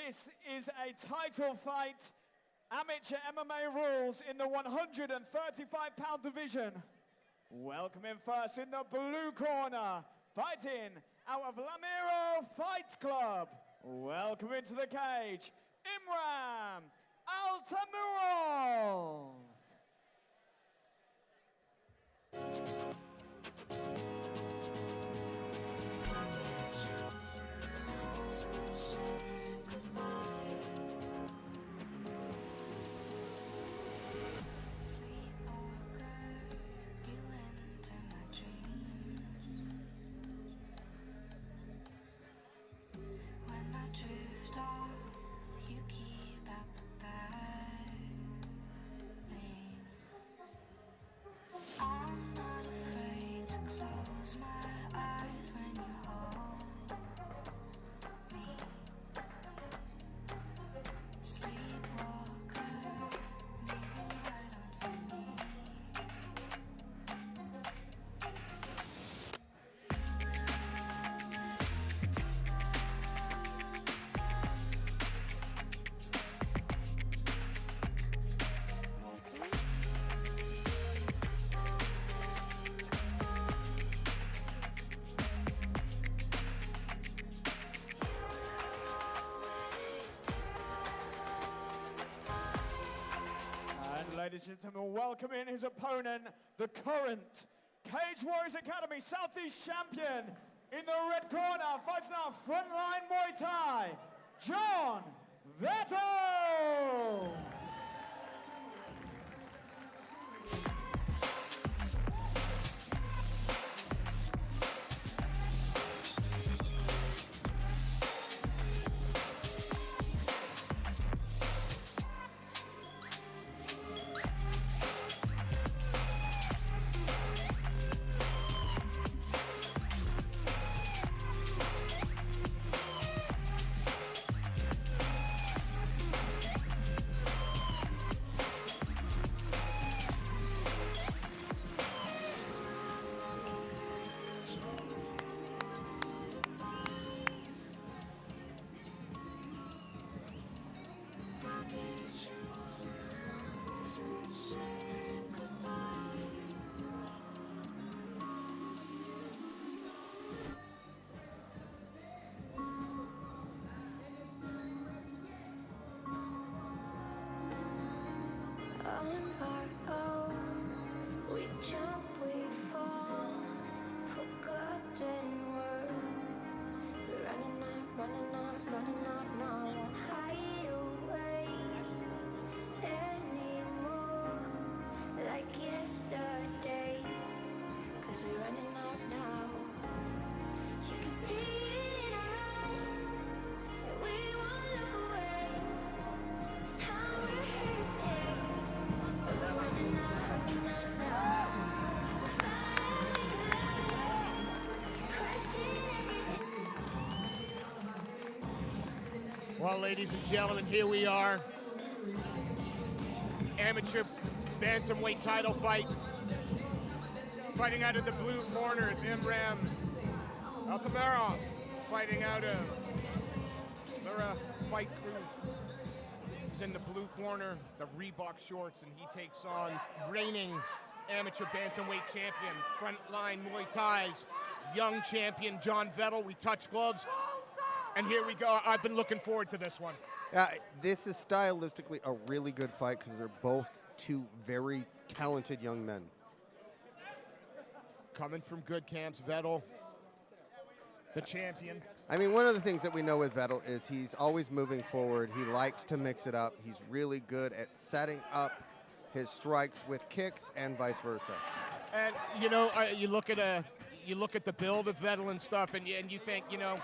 This is a title fight, amateur MMA rules in the 135-pound division. Welcoming first in the blue corner, fighting out of ALTAMIROV Fight Club. Welcoming to the cage, Imran ALTAMIROV. Ladies and gentlemen, welcoming his opponent, the current Cage Warriors Academy Southeast champion. In the red corner, fighting our frontline Muay Thai, John VETLE. We jump, we fall, forgotten world. We're running out now, won't hide away anymore like yesterday. 'Cause we're running out now. You can see it in our eyes, and we won't look away. This time we're here to stay. So we're running out now. Well, ladies and gentlemen, here we are. Amateur bantamweight title fight. Fighting out of the blue corner is Imran ALTAMIROV. Fighting out of Lura Fight Crew. He's in the blue corner, the Reebok shorts, and he takes on reigning amateur bantamweight champion, frontline Muay Thai's young champion, John VETLE. We touch gloves. And here we go. I've been looking forward to this one. This is stylistically a really good fight because they're both two very talented young men. Coming from good camps, VETLE, the champion. I mean, one of the things that we know with VETLE is he's always moving forward. He likes to mix it up. He's really good at setting up his strikes with kicks and vice versa. And, you know, you look at the build of VETLE and stuff, and you think, you know,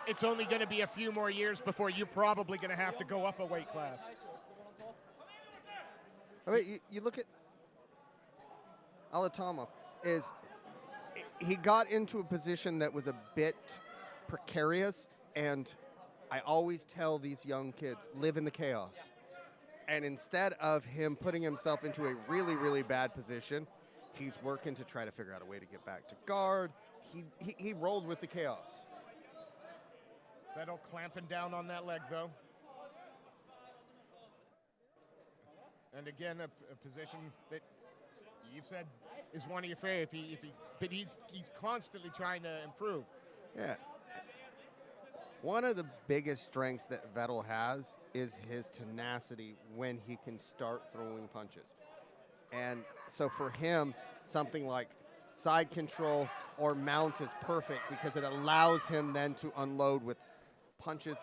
it's only going to be a few more years before you're probably going to have to go up a weight class. I mean, you look at ALTAMIROV, he got into a position that was a bit precarious, and I always tell these young kids, live in the chaos. And instead of him putting himself into a really, really bad position, he's working to try to figure out a way to get back to guard. He rolled with the chaos. VETLE clamping down on that leg, though. And again, a position that you've said is one of your favorite. But he's constantly trying to improve. Yeah. One of the biggest strengths that VETLE has is his tenacity when he can start throwing punches. And so for him, something like side control or mount is perfect because it allows him then to unload with punches,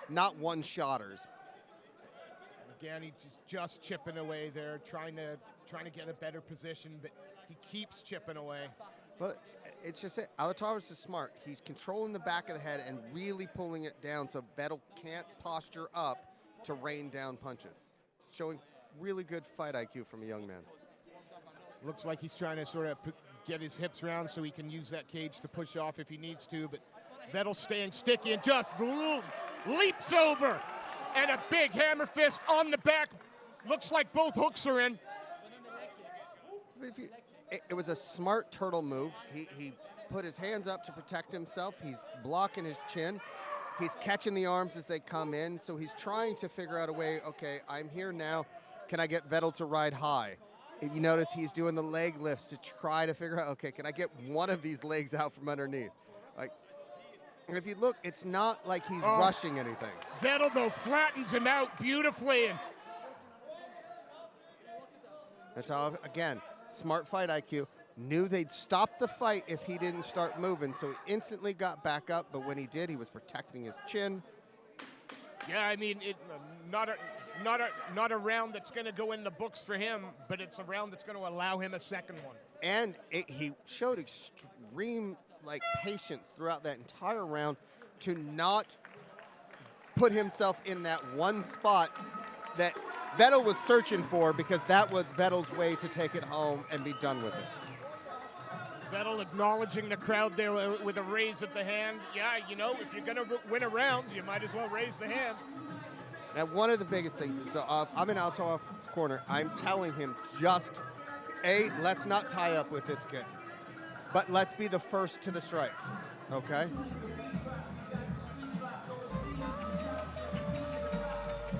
not one-shotters. Again, he's just chipping away there, trying to get a better position, but he keeps chipping away. But it's just it. ALTAMIROV is smart. He's controlling the back of the head and really pulling it down so VETLE can't posture up to rain down punches. It's showing really good fight IQ from a young man. Looks like he's trying to sort of get his hips around so he can use that cage to push off if he needs to, but VETLE staying sticky and just leaps over. And a big hammer fist on the back. Looks like both hooks are in. It was a smart turtle move. He put his hands up to protect himself. He's blocking his chin. He's catching the arms as they come in. So he's trying to figure out a way, okay, I'm here now. Can I get VETLE to ride high? If you notice he's doing the leg lifts to try to figure out, okay, can I get one of these legs out from underneath? Like, and if you look, it's not like he's rushing anything. VETLE, though, flattens him out beautifully. And Natalov, again, smart fight IQ. Knew they'd stop the fight if he didn't start moving, so he instantly got back up, but when he did, he was protecting his chin. yeah, I mean, not a round that's going to go in the books for him, but it's a round that's going to allow him a second one. And he showed extreme patience throughout that entire round to not put himself in that one spot that VETLE was searching for, because that was VETLE's way to take it home and be done with it. VETLE acknowledging the crowd there with a raise of the hand. Yeah, you know, if you're going to win a round, you might as well raise the hand. Now, one of the biggest things is, so if I'm in ALTAMIROV's corner, I'm telling him just, A, let's not tie up with this kid, but let's be the first to the strike, okay?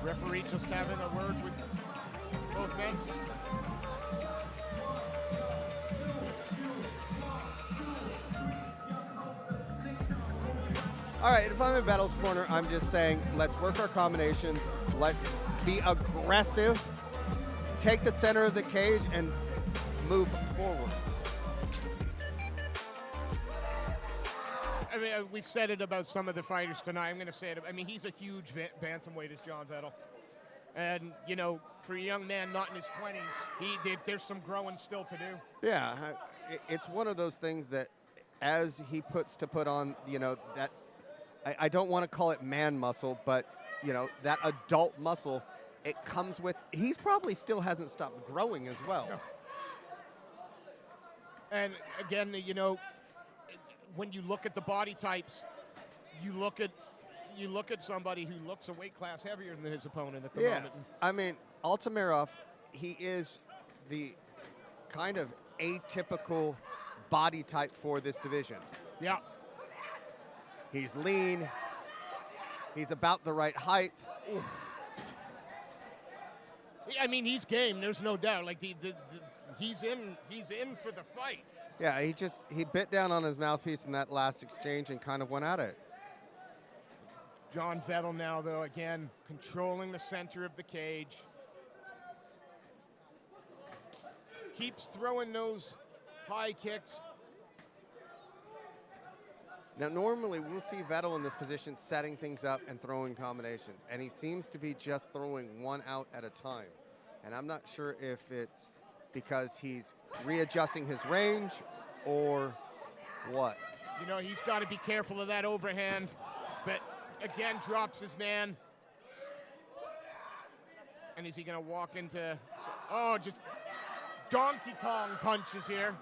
Referee just having a word with both men. All right, if I'm in VETLE's corner, I'm just saying, let's work our combinations, let's be aggressive, take the center of the cage, and move forward. I mean, we've said it about some of the fighters tonight. I'm going to say it. I mean, he's a huge bantamweight, is John VETLE. And, you know, for a young man not in his 20s, there's some growing still to do. Yeah, it's one of those things that as he put on, you know, that, I don't want to call it man muscle, but, you know, that adult muscle, it comes with, he's probably still hasn't stopped growing as well. No. And again, you know, when you look at the body types, you look at somebody who looks a weight class heavier than his opponent at the moment. I mean, ALTAMIROV, he is the kind of atypical body type for this division. Yeah. He's lean. He's about the right height. Ooh. I mean, he's game. There's no doubt. Like he's in for the fight. Yeah, he bit down on his mouthpiece in that last exchange and kind of went at it. John VETLE now, though, again, controlling the center of the cage. Keeps throwing those high kicks. Now, normally we'll see VETLE in this position setting things up and throwing combinations, and he seems to be just throwing one out at a time. And I'm not sure if it's because he's readjusting his range or what. You know, he's got to be careful of that overhand, but again, drops his man. And is he going to walk into, just Donkey Kong punches here.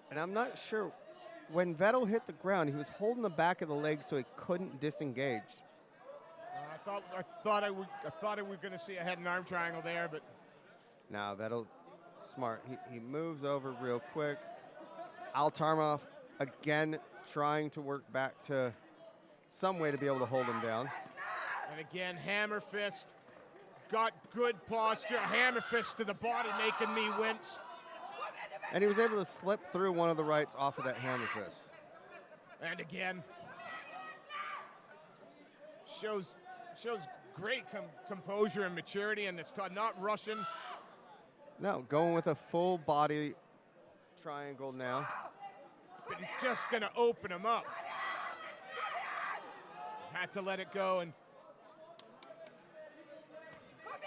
And I'm not sure, when VETLE hit the ground, he was holding the back of the leg so he couldn't disengage. I thought I was going to see a head and arm triangle there, but now VETLE, smart. He moves over real quick. ALTAMIROV again trying to work back to some way to be able to hold him down. And again, hammer fist. got good posture, hammer fist to the body, making me wince. And he was able to slip through one of the rights off of that hammer fist. And again, shows great composure and maturity, and it's not rushing. No, going with a full body triangle now. But it's just going to open him up. Had to let it go, and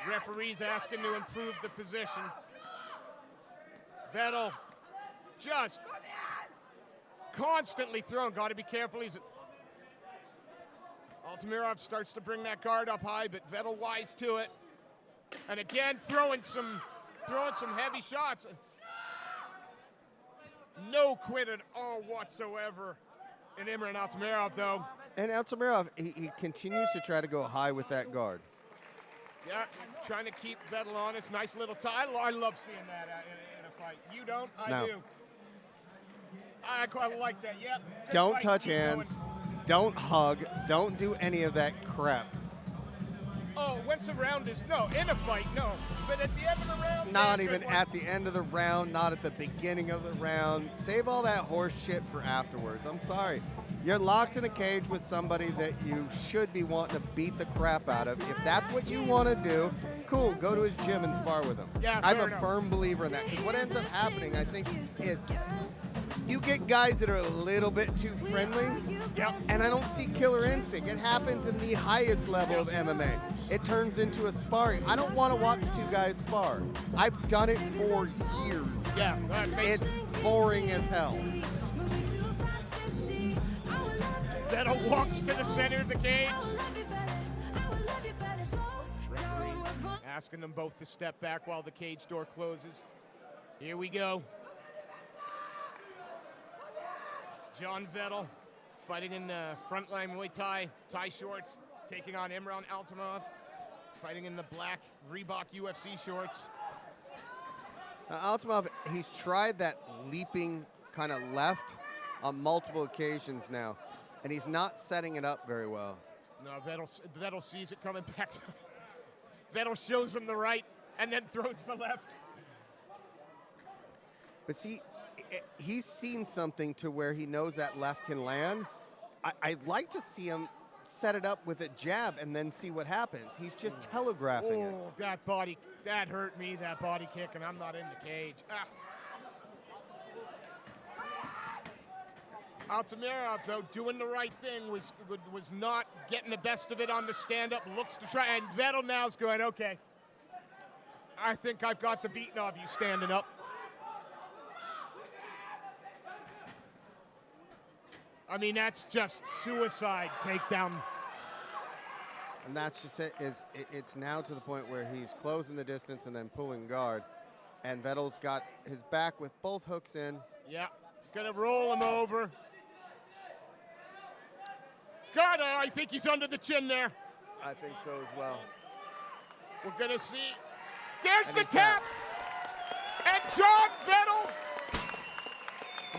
referee's asking to improve the position. VETLE just constantly thrown. Got to be careful. ALTAMIROV starts to bring that guard up high, but VETLE wise to it. And again, throwing some heavy shots. No quit at all whatsoever in Imran ALTAMIROV, though. And ALTAMIROV, he continues to try to go high with that guard. Yeah, trying to keep VETLE honest. Nice little tie. I love seeing that in a fight. You don't? I do. I quite like that. Yep. Don't touch hands. Don't hug. Don't do any of that crap. Oh, once a round is no. In a fight, no. But at the end of the round, not even at the end of the round. Not at the beginning of the round. Save all that horse shit for afterwards. I'm sorry. You're locked in a cage with somebody that you should be wanting to beat the crap out of. If that's what you want to do, cool. Go to his gym and spar with him. Yeah, I'm a enough. firm believer in that. Because what ends up happening, I think, is you get guys that are a little bit too friendly. Yep. And I don't see killer instinct. It happens in the highest level of MMA. It turns into a sparring. I don't want to watch two guys spar. I've done it for years. Yeah, that makes It's boring as hell. VETLE walks to the center of the cage. Asking them both to step back while the cage door closes. Here we go. John VETLE fighting in frontline Muay Thai shorts, taking on Imran ALTAMIROV, fighting in the black Reebok UFC shorts. Now, ALTAMIROV, he's tried that leaping kind of left on multiple occasions now, and he's not setting it up very well. No, VETLE sees it coming back. VETLE shows him the right and then throws the left. But see, he's seen something to where he knows that left can land. I'd like to see him set it up with a jab and then see what happens. He's just telegraphing it. Oh, that hurt me, that body kick, and I'm not in the cage. Ah. ALTAMIROV, though, doing the right thing, was not getting the best of it on the stand-up, looks to try, and VETLE now's going, okay, I think I've got the beating of you standing up. I mean, that's just suicide takedown. And that's just it. It's now to the point where he's closing the distance and then pulling guard. And VETLE's got his back with both hooks in. Yeah, gonna roll him over. God, I think he's under the chin there. I think so as well. We're gonna see. There's And the he's tap. And John VETLE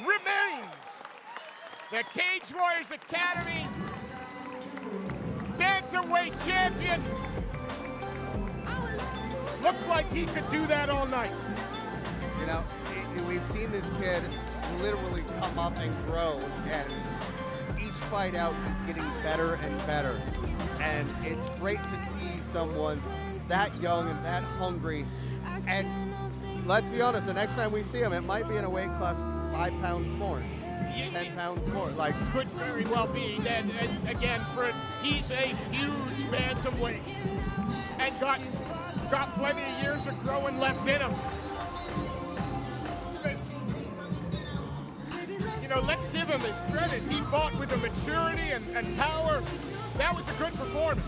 remains the Cage Warriors Academy bantamweight champion. Looks like he could do that all night. You know, we've seen this kid literally come up and grow, and each fight out, he's getting better and better. And it's great to see someone that young and that hungry. And let's be honest, the next time we see him, it might be in a weight class 5 pounds more, 10 pounds more. Like, Could very well be. And again, he's a huge bantamweight and got plenty of years of growing left in him. You know, let's give him his credit. He fought with a maturity and power. That was a good performance.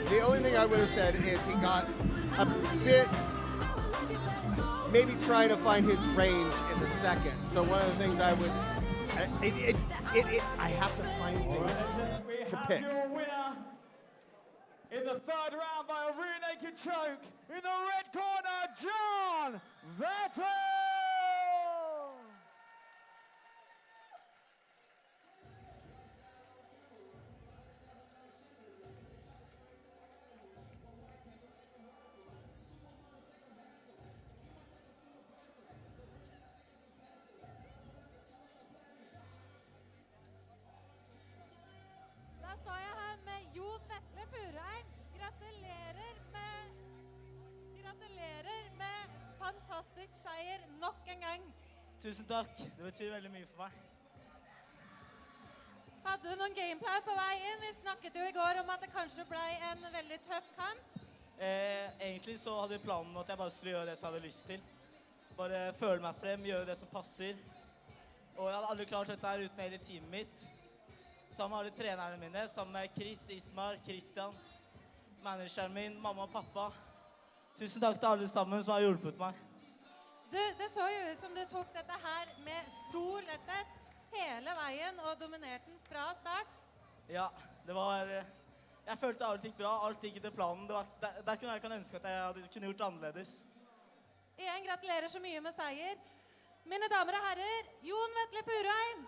the only thing I would have said is he got a bit, maybe trying to find his range in the second. So one of the things I would, I have to find things to pick. Your winner in the third round by a rear naked choke in the red corner, John VETLE. fikk seier nok en gang. Tusen takk. Det betyr veldig mye for meg. Hadde du noen gameplan på vei inn? Vi snakket jo i går om at det kanskje ble en veldig tøff kamp. Egentlig så hadde vi planen at jeg bare skulle gjøre det som jeg hadde lyst til. Bare føle meg frem, gjøre det som passer. Og jeg hadde aldri klart dette her uten hele teamet mitt. Sammen med alle trenerne mine, sammen med Chris, Ismar, Christian, manageren min, mamma og pappa. Tusen takk til alle sammen som har hjulpet meg. Det så jo ut som du tok dette her med stor letthet hele veien og dominerte den fra start. Ja, det var... Jeg følte alt gikk bra, alt gikk etter planen. Der kunne jeg ønske at jeg kunne gjort annerledes. Igjen, gratulerer så mye med seier. Mine damer og herrer, Jon Vetle Furheim.